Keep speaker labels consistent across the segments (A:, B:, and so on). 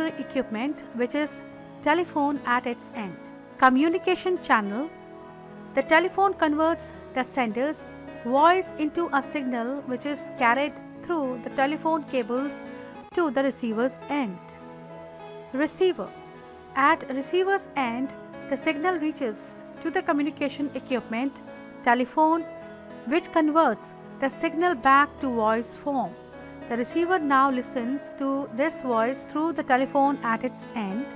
A: complementary equipment, which is telephone at its end. Communication channel. The telephone converts the sender's voice into a signal which is carried through the telephone cables to the receiver's end. Receiver. At receiver's end, the signal reaches to the communication equipment, telephone, which converts the signal back to voice form. The receiver now listens to this voice through the telephone at its end.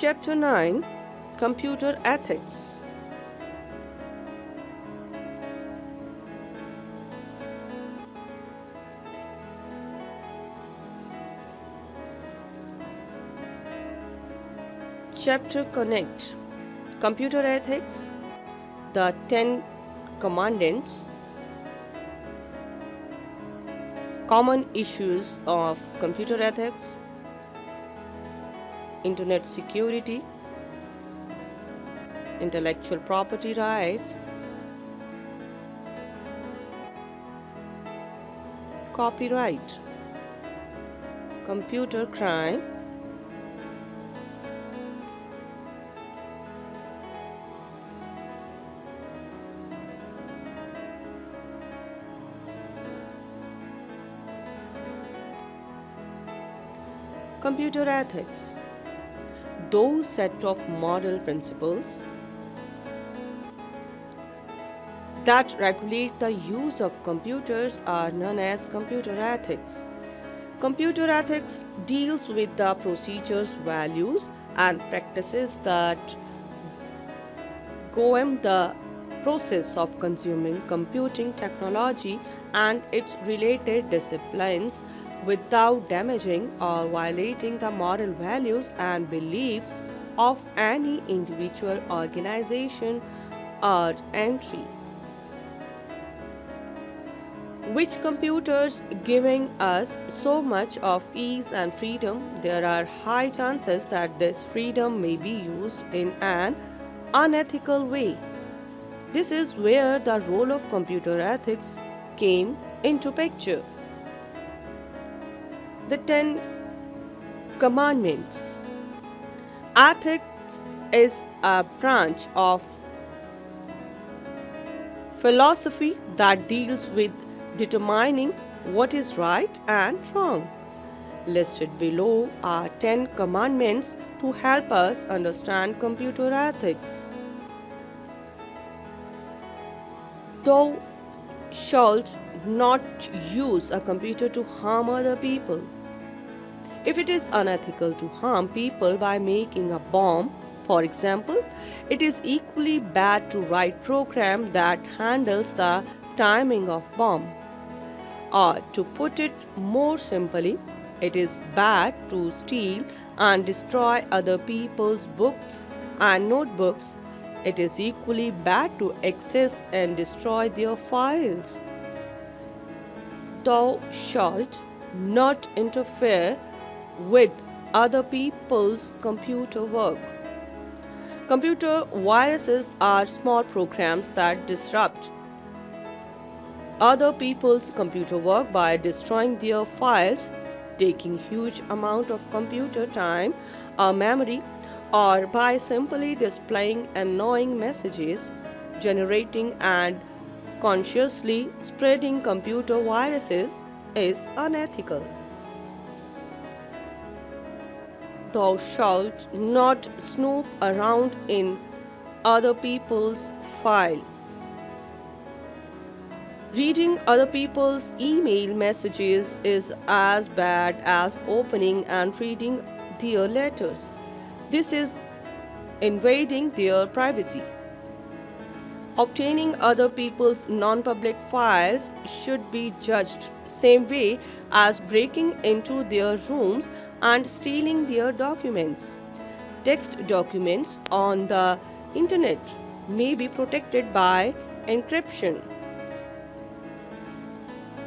B: Chapter 9, Computer Ethics. Chapter Connect, Computer Ethics, the 10 Commandments, common issues of computer ethics, internet security, intellectual property rights, copyright, computer crime, computer ethics, those set of moral principles that regulate the use of computers are known as computer ethics. Computer ethics deals with the procedures, values, and practices that govern the process of consuming computing technology and its related disciplines without damaging or violating the moral values and beliefs of any individual, organization, or entity. Which computers giving us so much of ease and freedom, there are high chances that this freedom may be used in an unethical way. This is where the role of computer ethics came into picture. The 10 Commandments. Ethics is a branch of philosophy that deals with determining what is right and wrong. Listed below are 10 commandments to help us understand computer ethics. Thou shalt not use a computer to harm other people. If it is unethical to harm people by making a bomb, for example, it is equally bad to write program that handles the timing of bomb. Or to put it more simply, it is bad to steal and destroy other people's books and notebooks. It is equally bad to access and destroy their files. Thou shalt not interfere with other people's computer work. Computer viruses are small programs that disrupt other people's computer work by destroying their files, taking huge amount of computer time or memory, or by simply displaying annoying messages, generating and consciously spreading computer viruses is unethical. Thou shalt not snoop around in other people's file. Reading other people's email messages is as bad as opening and reading their letters. This is invading their privacy. Obtaining other people's non-public files should be judged same way as breaking into their rooms and stealing their documents. Text documents on the internet may be protected by encryption.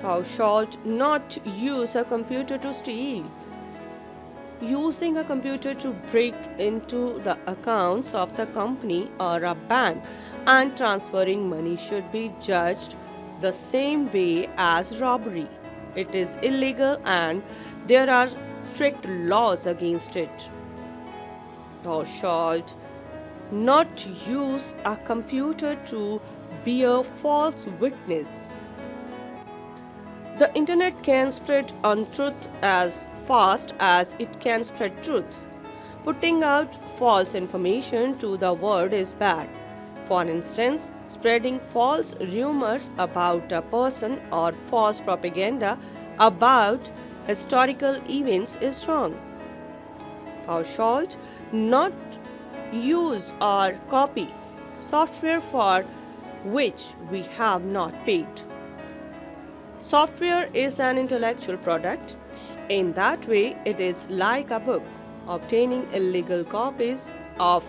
B: Thou shalt not use a computer to steal. Using a computer to break into the accounts of the company or a bank and transferring money should be judged the same way as robbery. It is illegal and there are strict laws against it. Thou shalt not use a computer to bear false witness. The internet can spread untruth as fast as it can spread truth. Putting out false information to the world is bad. For instance, spreading false rumors about a person or false propaganda about historical events is wrong. Thou shalt not use or copy software for which we have not paid. Software is an intellectual product. In that way, it is like a book. Obtaining illegal copies of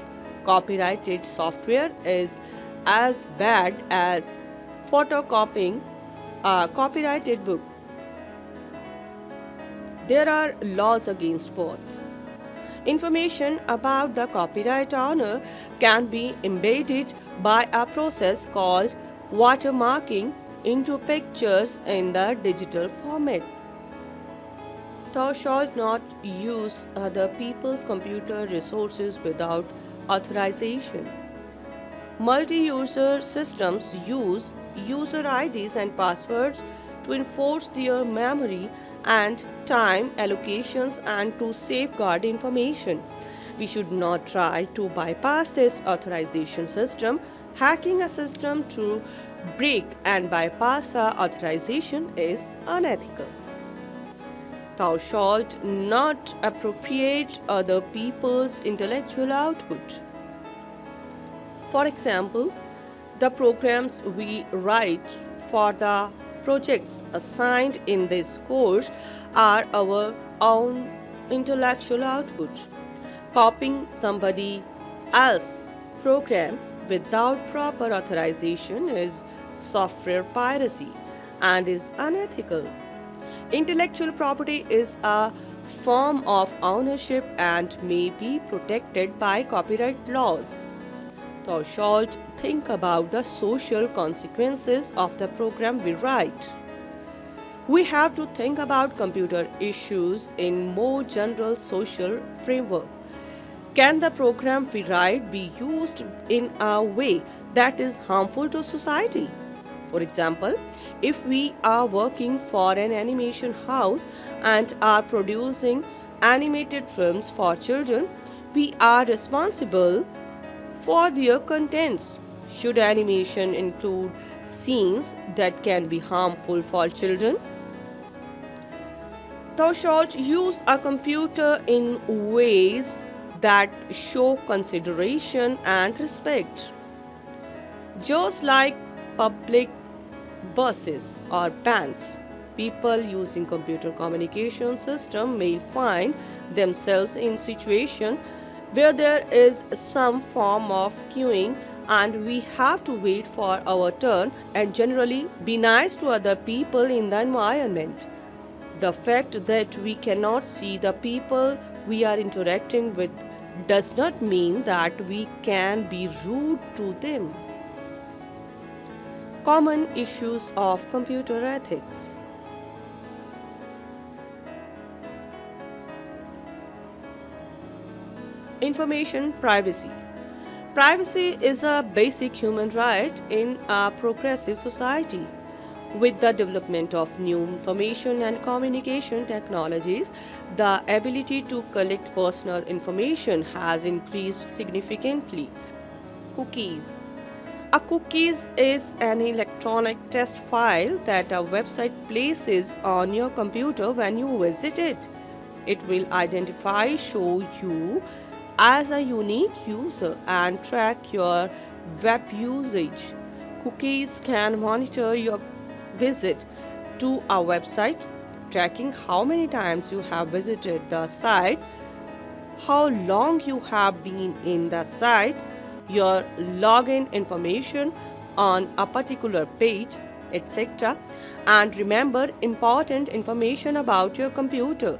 B: copyrighted software is as bad as photocopying a copyrighted book. There are laws against both. Information about the copyright owner can be embedded by a process called watermarking into pictures in the digital format. Thou shalt not use other people's computer resources without authorization. Multi-user systems use user IDs and passwords to enforce their memory and time allocations and to safeguard information. We should not try to bypass this authorization system. Hacking a system to break and bypass a authorization is unethical. Thou shalt not appropriate other people's intellectual output. For example, the programs we write for the projects assigned in this course are our own intellectual output. Copying somebody else's program without proper authorization is software piracy and is unethical. Intellectual property is a form of ownership and may be protected by copyright laws. Thou shalt think about the social consequences of the program we write. We have to think about computer issues in more general social framework. Can the program we write be used in a way that is harmful to society? For example, if we are working for an animation house and are producing animated films for children, we are responsible for their contents. Should animation include scenes that can be harmful for children? Thou shalt use a computer in ways that show consideration and respect. Just like public buses or banks, people using computer communication system may find themselves in situation where there is some form of queuing and we have to wait for our turn and generally be nice to other people in the environment. The fact that we cannot see the people we are interacting with does not mean that we can be rude to them. Common issues of computer ethics. Information privacy. Privacy is a basic human right in a progressive society. With the development of new information and communication technologies, the ability to collect personal information has increased significantly. Cookies. A cookies is an electronic text file that a website places on your computer when you visit it. It will show you as a unique user and track your web usage. Cookies can monitor your visit to a website, tracking how many times you have visited the site, how long you have been in the site, your login information on a particular page, etc. And remember important information about your computer.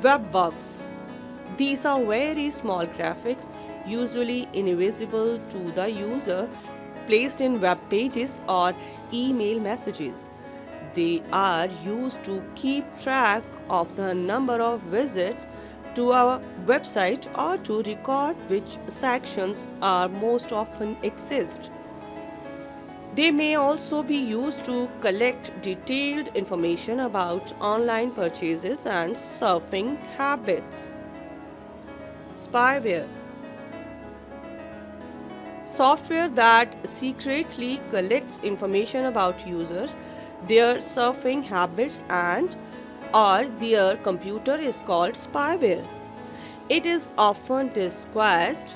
B: Web bugs. These are very small graphics, usually invisible to the user, placed in web pages or email messages. They are used to keep track of the number of visits to our website or to record which sections are most often accessed. They may also be used to collect detailed information about online purchases and surfing habits. Spyware. Software that secretly collects information about users, their surfing habits, and or their computer is called spyware. It is often disguised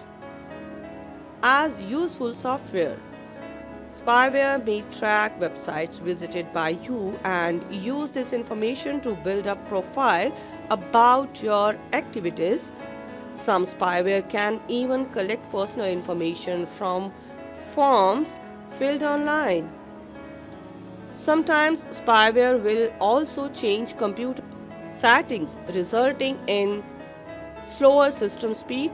B: as useful software. Spyware may track websites visited by you and use this information to build a profile about your activities. Some spyware can even collect personal information from forms filled online. Sometimes spyware will also change computer settings, resulting in slower system speed,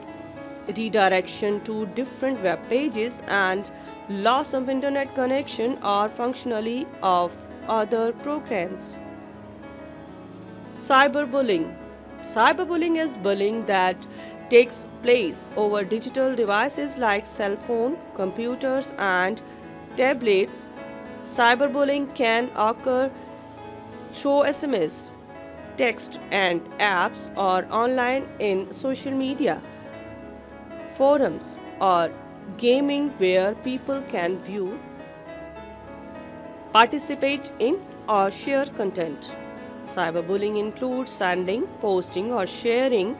B: redirection to different web pages, and loss of internet connection or functionality of other programs. Cyberbullying. Cyberbullying is bullying that takes place over digital devices like cell phone, computers, and tablets. Cyberbullying can occur through SMS, text, and apps, or online in social media, forums, or gaming where people can view, participate in, or share content. Cyberbullying includes sending, posting, or sharing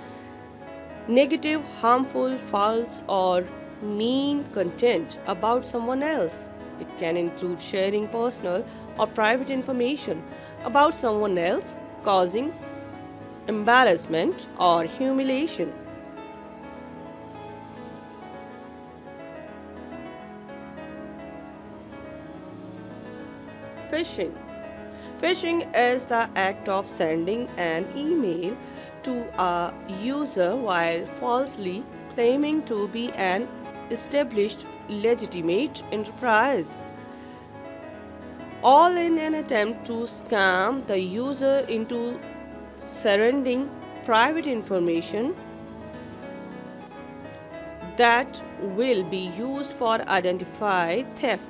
B: negative, harmful, false, or mean content about someone else. It can include sharing personal or private information about someone else, causing embarrassment or humiliation. Phishing. Phishing is the act of sending an email to a user while falsely claiming to be an established legitimate enterprise, all in an attempt to scam the user into surrendering private information that will be used for identify theft.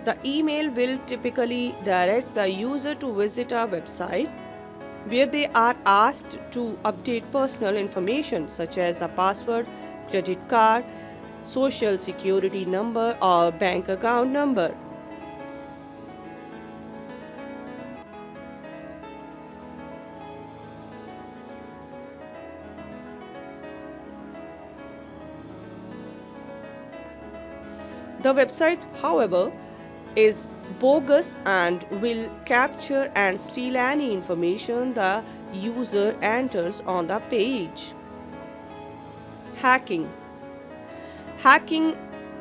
B: The email will typically direct the user to visit a website where they are asked to update personal information such as a password, credit card, social security number, or bank account number. The website, however, is bogus and will capture and steal any information the user enters on the page. Hacking. Hacking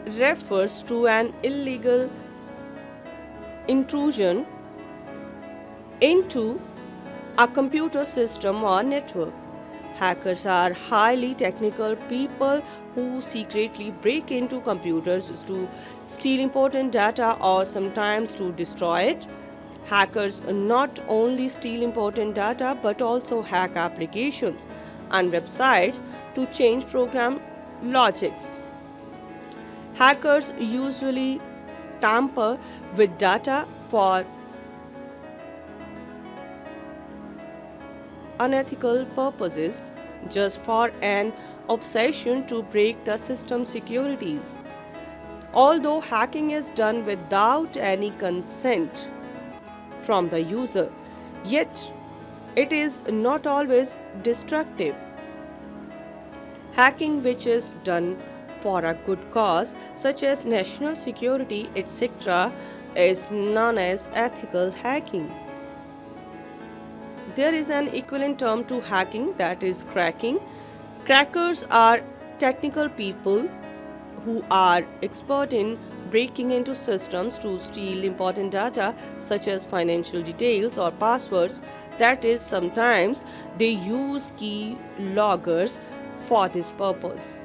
B: refers to an illegal intrusion into a computer system or network. Hackers are highly technical people who secretly break into computers to steal important data or sometimes to destroy it. Hackers not only steal important data but also hack applications and websites to change program logics. Hackers usually tamper with data for unethical purposes, just for an obsession to break the system securities. Although hacking is done without any consent from the user, yet it is not always destructive. Hacking which is done for a good cause, such as national security, etc., is known as ethical hacking. There is an equivalent term to hacking, that is cracking. Crackers are technical people who are expert in breaking into systems to steal important data such as financial details or passwords. That is, sometimes they use key loggers for this purpose.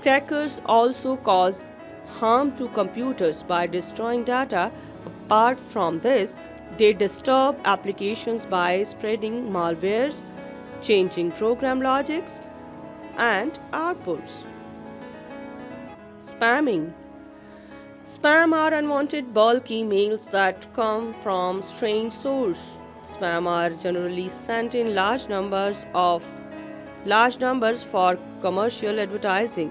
B: Crackers also cause harm to computers by destroying data. Apart from this, they disturb applications by spreading malwares, changing program logics, and outputs. Spamming. Spam are unwanted bulk emails that come from strange sources. Spam are generally sent in large numbers for commercial advertising.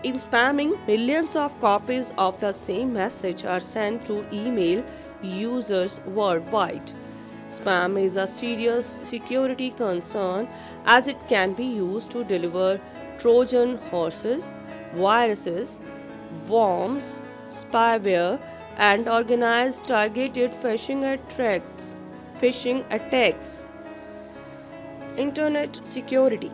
B: In spamming, millions of copies of the same message are sent to email users worldwide. Spam is a serious security concern as it can be used to deliver Trojan horses, viruses, worms, spyware, and organized targeted phishing attacks. Internet security.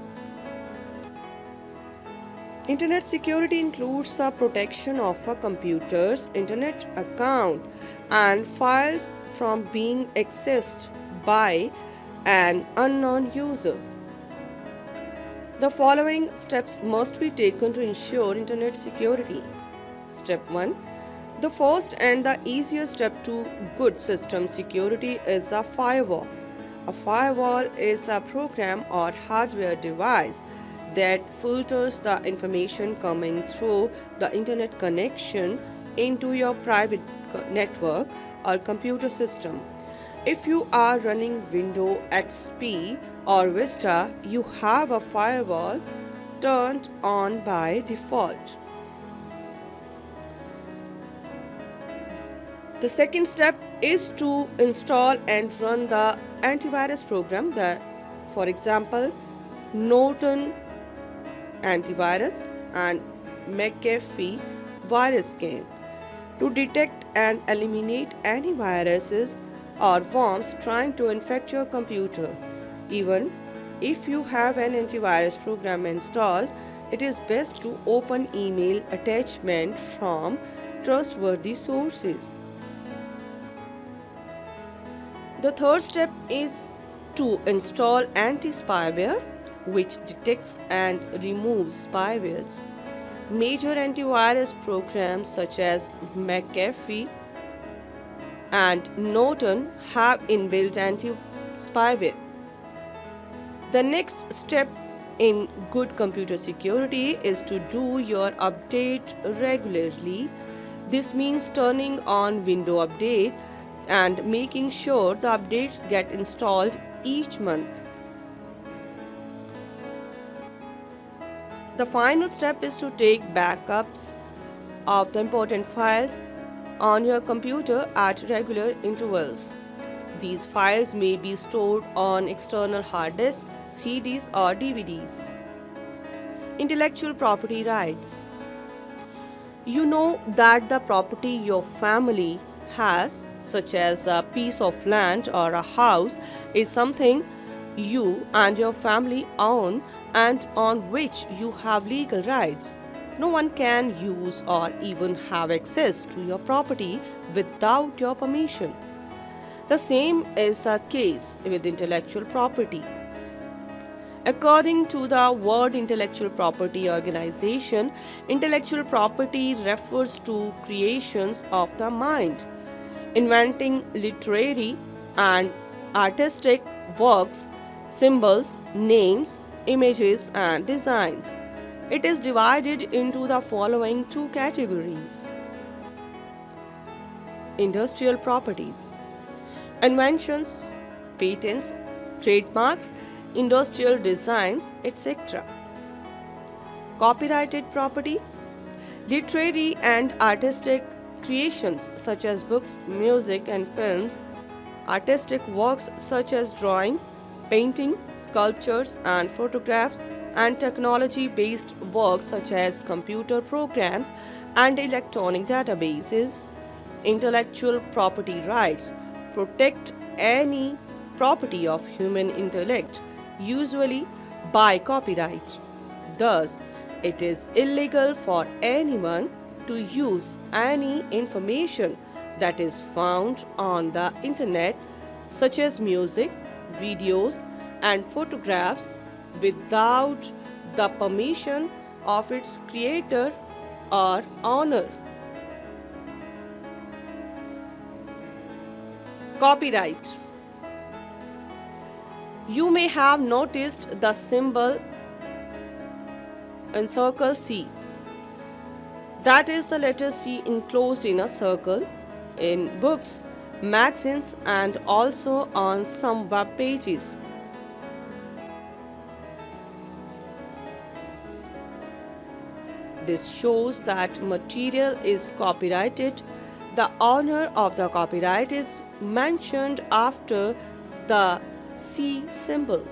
B: Internet security includes the protection of a computer's internet account and files from being accessed by an unknown user. The following steps must be taken to ensure internet security. Step 1. The first and the easiest step to good system security is a firewall. A firewall is a program or hardware device that filters the information coming through the internet connection into your private network or computer system. If you are running Windows XP or Vista, you have a firewall turned on by default. The second step is to install and run the antivirus program, for example, Norton antivirus and McAfee virus scan to detect and eliminate any viruses or worms trying to infect your computer. Even if you have an antivirus program installed, it is best to open email attachment from trustworthy sources. The third step is to install anti-spyware, which detects and removes spywares. Major antivirus programs such as McAfee and Norton have inbuilt anti-spyware. The next step in good computer security is to do your update regularly. This means turning on Windows Update and making sure the updates get installed each month. The final step is to take backups of the important files on your computer at regular intervals. These files may be stored on external hard disks, CDs, or DVDs. Intellectual property rights. You know that the property your family has, such as a piece of land or a house, is something you and your family own and on which you have legal rights. No one can use or even have access to your property without your permission. The same is the case with intellectual property. According to the World Intellectual Property Organization, intellectual property refers to creations of the mind, inventing literary and artistic works, symbols, names, images, and designs. It is divided into the following two categories. Industrial properties: inventions, patents, trademarks, industrial designs, etc. Copyrighted property: literary and artistic creations such as books, music, and films, artistic works such as drawing, painting, sculptures, and photographs, and technology-based works such as computer programs and electronic databases. Intellectual property rights protect any property of human intellect, usually by copyright. Thus, it is illegal for anyone to use any information that is found on the internet, such as music, videos, and photographs, without the permission of its creator or owner. Copyright. You may have noticed the symbol encircle C. That is the letter C enclosed in a circle in books, magazines, and also on some web pages. This shows that material is copyrighted. The owner of the copyright is mentioned after the C symbol.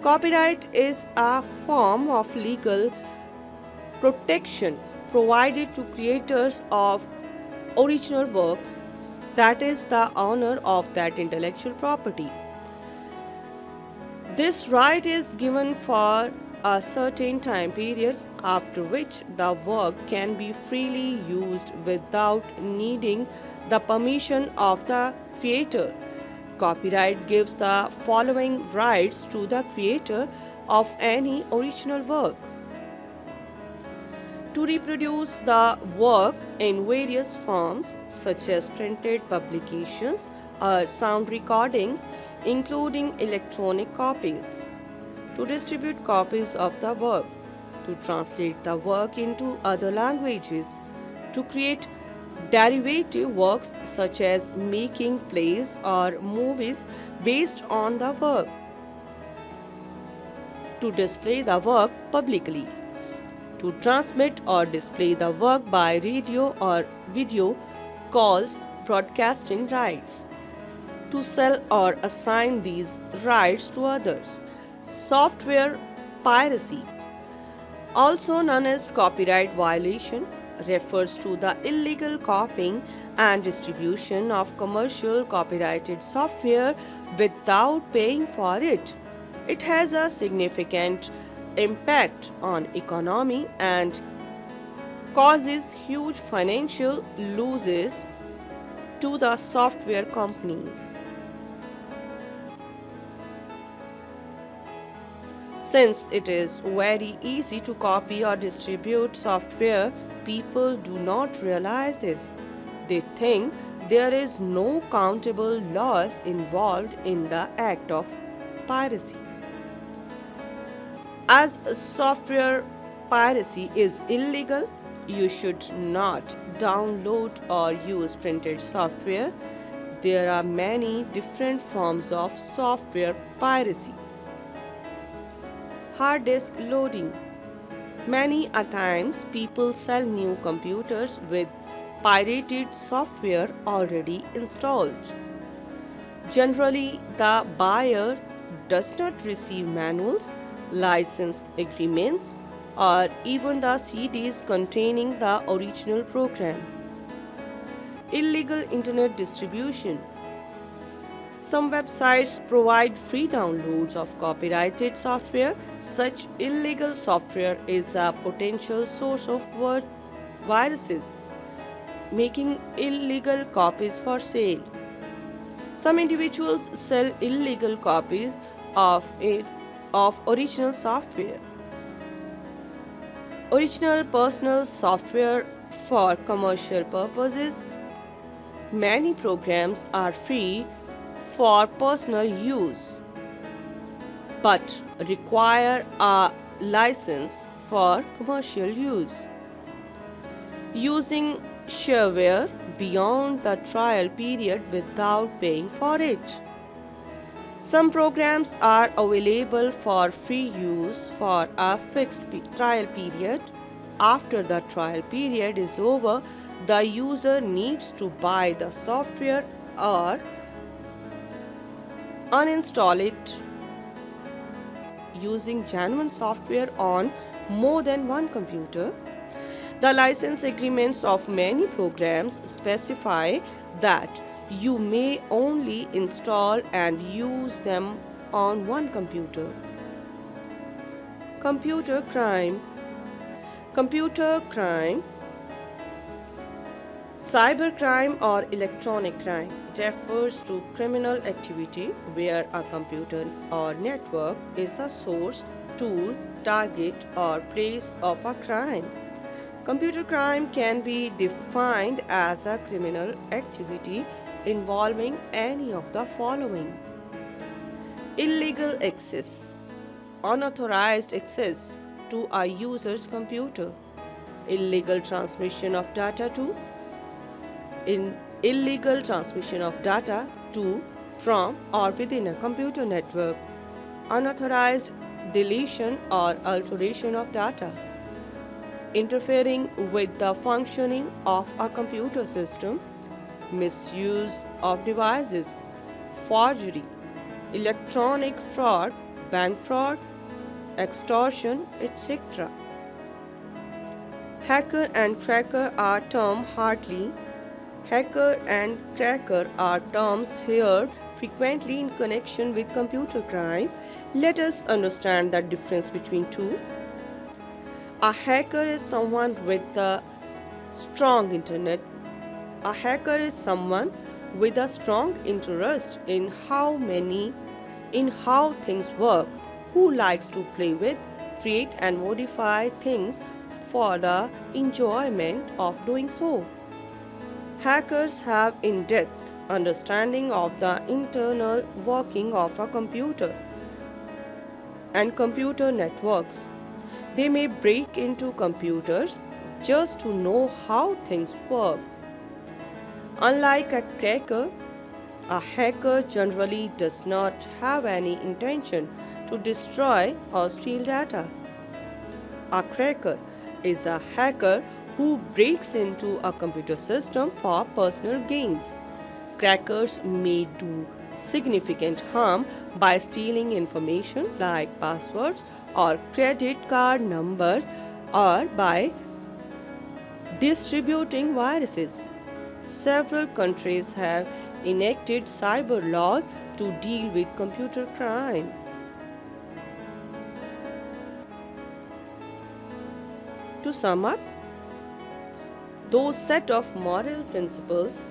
B: Copyright is a form of legal protection provided to creators of original works, that is, the owner of that intellectual property. This right is given for a certain time period, after which the work can be freely used without needing the permission of the creator. Copyright gives the following rights to the creator of any original work: to reproduce the work in various forms, such as printed publications or sound recordings, including electronic copies; to distribute copies of the work; to translate the work into other languages; to create derivative works such as making plays or movies based on the work; to display the work publicly; to transmit or display the work by radio or video calls, broadcasting rights; to sell or assign these rights to others. Software piracy, also known as copyright violation, refers to the illegal copying and distribution of commercial copyrighted software without paying for it. It has a significant impact on economy and causes huge financial losses to the software companies. Since it is very easy to copy or distribute software, people do not realize this. They think there is no countable loss involved in the act of piracy. As software piracy is illegal, you should not download or use printed software. There are many different forms of software piracy. Hard disk loading. Many a times people sell new computers with pirated software already installed. Generally, the buyer does not receive manuals, license agreements, or even the CDs containing the original program. Illegal internet distribution. Some websites provide free downloads of copyrighted software. Such illegal software is a potential source of viruses, making illegal copies for sale. Some individuals sell illegal copies of original software. Original personal software for commercial purposes. Many programs are free for personal use but require a license for commercial use. Using shareware beyond the trial period without paying for it. Some programs are available for free use for a fixed trial period. After the trial period is over, the user needs to buy the software or uninstall it. Using genuine software on more than one computer. The license agreements of many programs specify that you may only install and use them on one computer. Computer crime. Computer crime, cybercrime or electronic crime, refers to criminal activity where a computer or network is a source, tool, target, or place of a crime. Computer crime can be defined as a criminal activity involving any of the following: illegal access, unauthorized access to a user's computer; illegal transmission of data to, illegal transmission of data to, from, or within a computer network; unauthorized deletion or alteration of data; interfering with the functioning of a computer system; misuse of devices; forgery, electronic fraud, bank fraud, extortion, etc. Hacker and cracker are termed hardly. Hacker and cracker are terms heard frequently in connection with computer crime. Let us understand the difference between two. A hacker is someone with a strong internet. A hacker is someone with a strong interest in how things work, who likes to play with, create and modify things for the enjoyment of doing so. Hackers have in-depth understanding of the internal working of a computer and computer networks. They may break into computers just to know how things work. Unlike a cracker, a hacker generally does not have any intention to destroy or steal data. A cracker is a hacker who breaks into a computer system for personal gains. Crackers may do significant harm by stealing information like passwords or credit card numbers or by distributing viruses. Several countries have enacted cyber laws to deal with computer crime. To sum up, those set of moral principles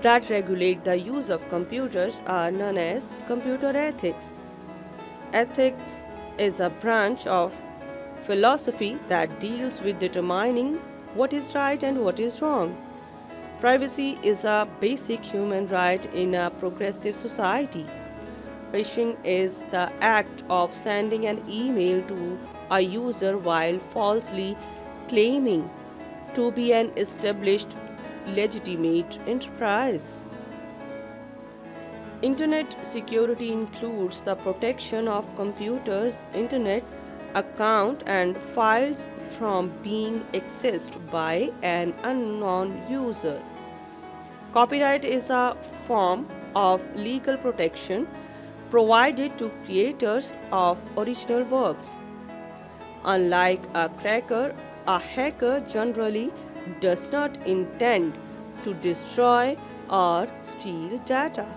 B: that regulate the use of computers are known as computer ethics. Ethics is a branch of philosophy that deals with determining what is right and what is wrong. Privacy is a basic human right in a progressive society. Phishing is the act of sending an email to a user while falsely claiming to be an established legitimate enterprise. Internet security includes the protection of computers, internet account and files from being accessed by an unknown user. Copyright is a form of legal protection provided to creators of original works. Unlike a cracker, a hacker generally does not intend to destroy or steal data.